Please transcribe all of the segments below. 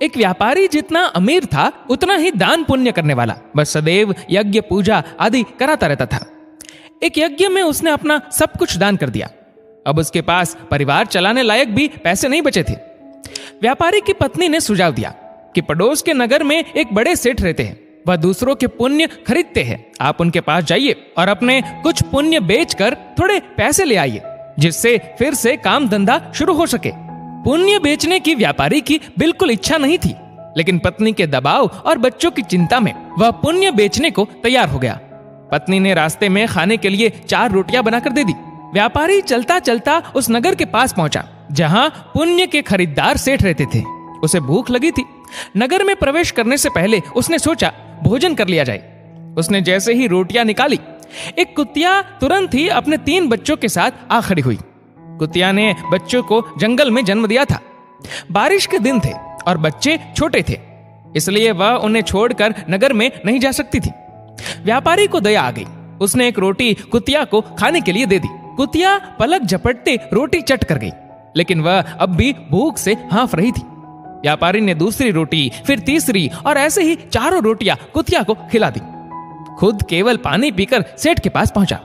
एक व्यापारी जितना अमीर था उतना ही दान पुण्य करने वाला, बस सदैव यज्ञ पूजा आदि कराता रहता था। एक यज्ञ में उसने अपना सब कुछ दान कर दिया। अब उसके पास परिवार चलाने लायक भी पैसे नहीं बचे थे। व्यापारी की पत्नी ने सुझाव दिया कि पड़ोस के नगर में एक बड़े सेठ रहते हैं, वह दूसरों के पुण्य खरीदते हैं। आप उनके पास जाइए और अपने कुछ पुण्य बेचकर थोड़े पैसे ले आइए, जिससे फिर से काम धंधा शुरू हो सके। पुण्य बेचने की व्यापारी की बिल्कुल इच्छा नहीं थी, लेकिन पत्नी के दबाव और बच्चों की चिंता में वह पुण्य बेचने को तैयार हो गया। पत्नी ने रास्ते में खाने के लिए 4 रोटियां बनाकर दे दी। व्यापारी चलता चलता उस नगर के पास पहुंचा जहां पुण्य के खरीदार सेठ रहते थे। उसे भूख लगी थी। नगर में प्रवेश करने से पहले उसने सोचा भोजन कर लिया जाए। उसने जैसे ही रोटियां निकाली, एक कुतिया तुरंत ही अपने 3 बच्चों के साथ आ खड़ी हुई। कुतिया ने बच्चों को जंगल में जन्म दिया था। बारिश के दिन थे और बच्चे छोटे थे, इसलिए वह उन्हें छोड़कर नगर में नहीं जा सकती थी। व्यापारी को दया आ गई। उसने एक रोटी कुतिया को खाने के लिए दे दी। कुतिया पलक झपटते रोटी चट कर गई, लेकिन वह अब भी भूख से हाँफ रही थी। व्यापारी ने दूसरी रोटी, फिर तीसरी और ऐसे ही 4 रोटियां कुतिया को खिला दी। खुद केवल पानी पीकर सेठ के पास पहुंचा।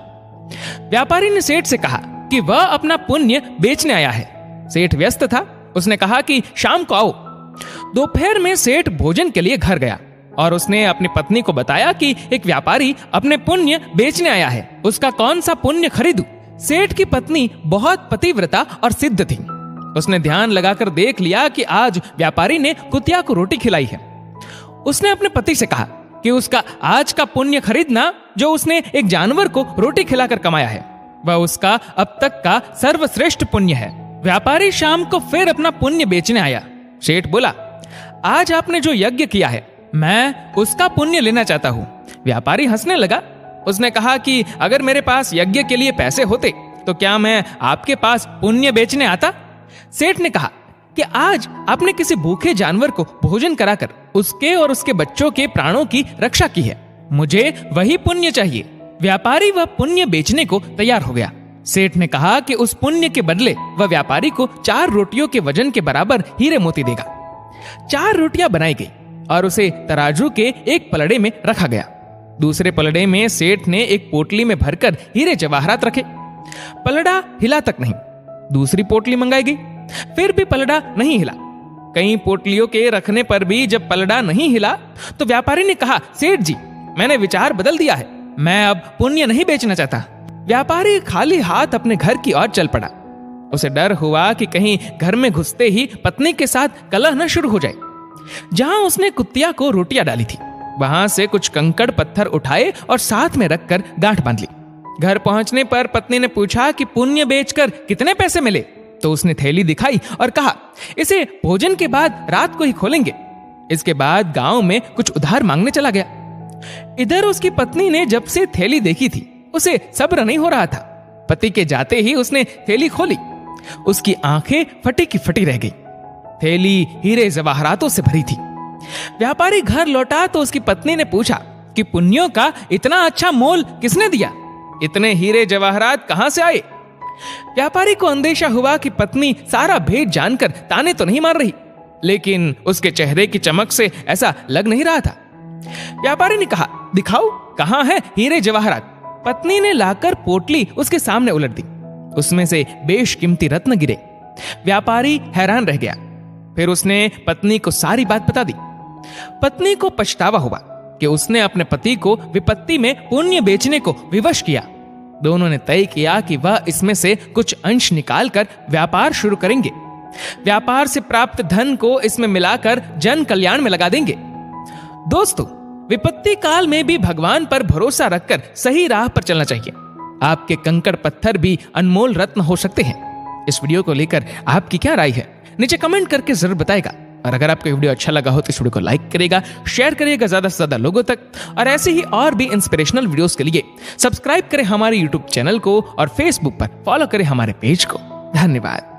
व्यापारी ने सेठ से कहा कि वह अपना पुण्य बेचने आया है। सेठ व्यस्त था। उसने कहा कि शाम को आओ। दोपहर में सेठ भोजन के लिए घर गया और उसने अपनी पत्नी को बताया कि एक व्यापारी अपने पुण्य बेचने आया है, उसका कौन सा पुण्य खरीदूं। सेठ की पत्नी बहुत पतिव्रता और सिद्ध थी। उसने ध्यान लगाकर देख लिया कि आज व्यापारी ने कुतिया को रोटी खिलाई है। उसने अपने पति से कहा कि उसका आज का पुण्य खरीदना, जो उसने एक जानवर को रोटी खिलाकर कमाया है, वह उसका अब तक का सर्वश्रेष्ठ पुण्य है। व्यापारी शाम को फिर अपना पुण्य बेचने आया। सेठ बोला, आज आपने जो यज्ञ किया है, मैं उसका पुण्य लेना चाहता हूँ। व्यापारी हंसने लगा। उसने कहा कि अगर मेरे पास यज्ञ के लिए पैसे होते तो क्या मैं आपके पास पुण्य बेचने आता। सेठ ने कहा कि आज आपने किसी भूखे जानवर को भोजन कराकर उसके और उसके बच्चों के प्राणों की रक्षा की है, मुझे वही पुण्य चाहिए। व्यापारी वह पुण्य बेचने को तैयार हो गया। सेठ ने कहा कि उस पुण्य के बदले वह व्यापारी को 4 रोटियों के वजन के बराबर हीरे मोती देगा। 4 रोटियां बनाई गई और उसे तराजू के एक पलड़े में रखा गया। दूसरे पलड़े में सेठ ने एक पोटली में भरकर हीरे जवाहरात रखे। पलड़ा हिला तक नहीं। दूसरी पोटली मंगाई गई, फिर भी पलड़ा नहीं हिला। कई पोटलियों के रखने पर भी जब पलड़ा नहीं हिला तो व्यापारी ने कहा, सेठ जी, मैंने विचार बदल दिया है, मैं अब पुण्य नहीं बेचना चाहता। व्यापारी खाली हाथ अपने घर की ओर चल पड़ा। उसे डर हुआ कि कहीं घर में घुसते ही पत्नी के साथ कलह न शुरू हो जाए। जहां उसने कुतिया को रोटियां डाली थी, वहां से कुछ कंकड़ पत्थर उठाए और साथ में रखकर गांठ बांध ली। घर पहुंचने पर पत्नी ने पूछा कि पुण्य बेचकर कितने पैसे मिले। तो उसने थैली दिखाई और कहा, इसे भोजन के बाद रात को ही खोलेंगे। इसके बाद गांव में कुछ उधार मांगने चला गया। इधर उसकी पत्नी ने जब से थैली देखी थी, उसे सब्र नहीं हो रहा था। पति के जाते ही उसने थैली खोली। उसकी आंखें फटी की फटी रह गई। थैली हीरे जवाहरातों से भरी थी। व्यापारी घर लौटा तो उसकी पत्नी ने पूछा कि पुण्यों का इतना अच्छा मोल किसने दिया, इतने हीरे जवाहरात कहां से आए। व्यापारी को अंदेशा हुआ कि पत्नी सारा भेद जानकर ताने तो नहीं मार रही, लेकिन उसके चेहरे की चमक से ऐसा लग नहीं रहा था। व्यापारी ने कहा, दिखाओ कहां है हीरे जवाहरात। पत्नी ने लाकर पोटली उसके सामने उलट दी। उसमें से बेशकीमती रत्न गिरे। व्यापारी हैरान रह गया। फिर उसने पत्नी को सारी बात बता दी। पत्नी को पछतावा हुआ कि उसने अपने पति को विपत्ति में पुण्य बेचने को विवश किया। दोनों ने तय किया कि वह इसमें से कुछ अंश निकालकर व्यापार शुरू करेंगे। व्यापार से प्राप्त धन को इसमें मिलाकर जन कल्याण में लगा देंगे। दोस्तों, विपत्ति काल में भी भगवान पर भरोसा रखकर सही राह पर चलना चाहिए। आपके कंकड़ पत्थर भी अनमोल रत्न हो सकते हैं। इस वीडियो को लेकर आपकी क्या राय है, नीचे कमेंट करके जरूर बताएगा। और अगर आपको वीडियो अच्छा लगा हो तो इस वीडियो को लाइक करेगा, शेयर करिएगा ज्यादा से ज्यादा लोगों तक। और ऐसे ही और भी इंस्पिरेशनल वीडियोस के लिए सब्सक्राइब करें हमारे यूट्यूब चैनल को और फेसबुक पर फॉलो करें हमारे पेज को। धन्यवाद।